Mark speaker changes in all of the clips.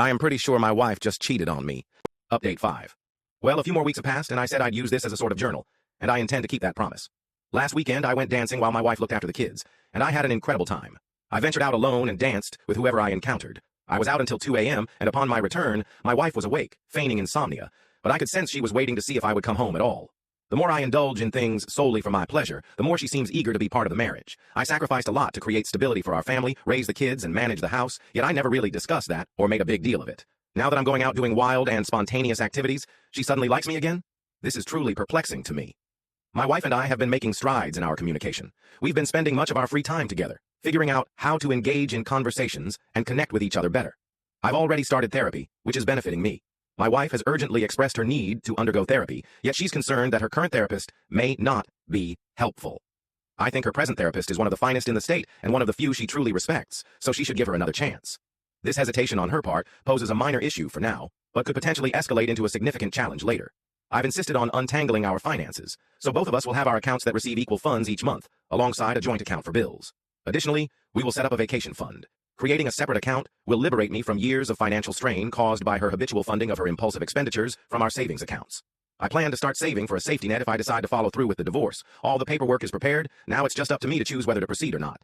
Speaker 1: I am pretty sure my wife just cheated on me. Update 5. Well, a few more weeks have passed, and I said I'd use this as a sort of journal, and I intend to keep that promise. Last weekend, I went dancing while my wife looked after the kids, and I had an incredible time. I ventured out alone and danced with whoever I encountered. I was out until 2 a.m., and upon my return, my wife was awake, feigning insomnia, but I could sense she was waiting to see if I would come home at all. The more I indulge in things solely for my pleasure, the more she seems eager to be part of the marriage. I sacrificed a lot to create stability for our family, raise the kids, and manage the house, yet I never really discussed that or made a big deal of it. Now that I'm going out doing wild and spontaneous activities, she suddenly likes me again? This is truly perplexing to me. My wife and I have been making strides in our communication. We've been spending much of our free time together, figuring out how to engage in conversations and connect with each other better. I've already started therapy, which is benefiting me. My wife has urgently expressed her need to undergo therapy, yet she's concerned that her current therapist may not be helpful. I think her present therapist is one of the finest in the state and one of the few she truly respects, so she should give her another chance. This hesitation on her part poses a minor issue for now, but could potentially escalate into a significant challenge later. I've insisted on untangling our finances, so both of us will have our accounts that receive equal funds each month, alongside a joint account for bills. Additionally, we will set up a vacation fund. Creating a separate account will liberate me from years of financial strain caused by her habitual funding of her impulsive expenditures from our savings accounts. I plan to start saving for a safety net if I decide to follow through with the divorce. All the paperwork is prepared, now it's just up to me to choose whether to proceed or not.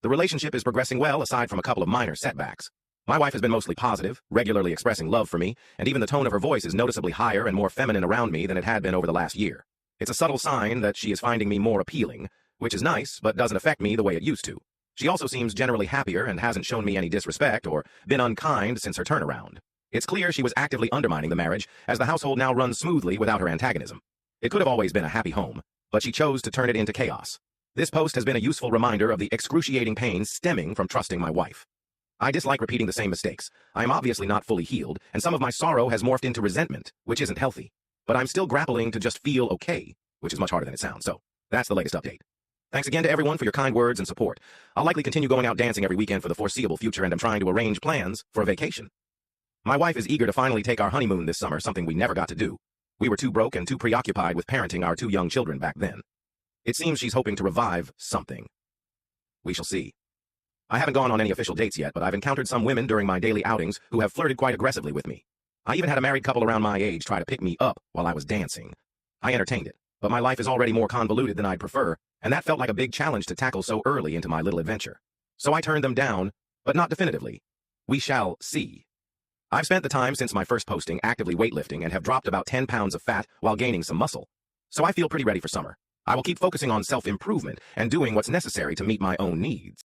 Speaker 1: The relationship is progressing well aside from a couple of minor setbacks. My wife has been mostly positive, regularly expressing love for me, and even the tone of her voice is noticeably higher and more feminine around me than it had been over the last year. It's a subtle sign that she is finding me more appealing, which is nice, but doesn't affect me the way it used to. She also seems generally happier and hasn't shown me any disrespect or been unkind since her turnaround. It's clear she was actively undermining the marriage, as the household now runs smoothly without her antagonism. It could have always been a happy home, but she chose to turn it into chaos. This post has been a useful reminder of the excruciating pain stemming from trusting my wife. I dislike repeating the same mistakes. I am obviously not fully healed, and some of my sorrow has morphed into resentment, which isn't healthy. But I'm still grappling to just feel okay, which is much harder than it sounds, so that's the latest update. Thanks again to everyone for your kind words and support. I'll likely continue going out dancing every weekend for the foreseeable future, and I'm trying to arrange plans for a vacation. My wife is eager to finally take our honeymoon this summer, something we never got to do. We were too broke and too preoccupied with parenting our 2 young children back then. It seems she's hoping to revive something. We shall see. I haven't gone on any official dates yet, but I've encountered some women during my daily outings who have flirted quite aggressively with me. I even had a married couple around my age try to pick me up while I was dancing. I entertained it, but my life is already more convoluted than I'd prefer, and that felt like a big challenge to tackle so early into my little adventure. So I turned them down, but not definitively. We shall see. I've spent the time since my first posting actively weightlifting and have dropped about 10 pounds of fat while gaining some muscle. So I feel pretty ready for summer. I will keep focusing on self-improvement and doing what's necessary to meet my own needs.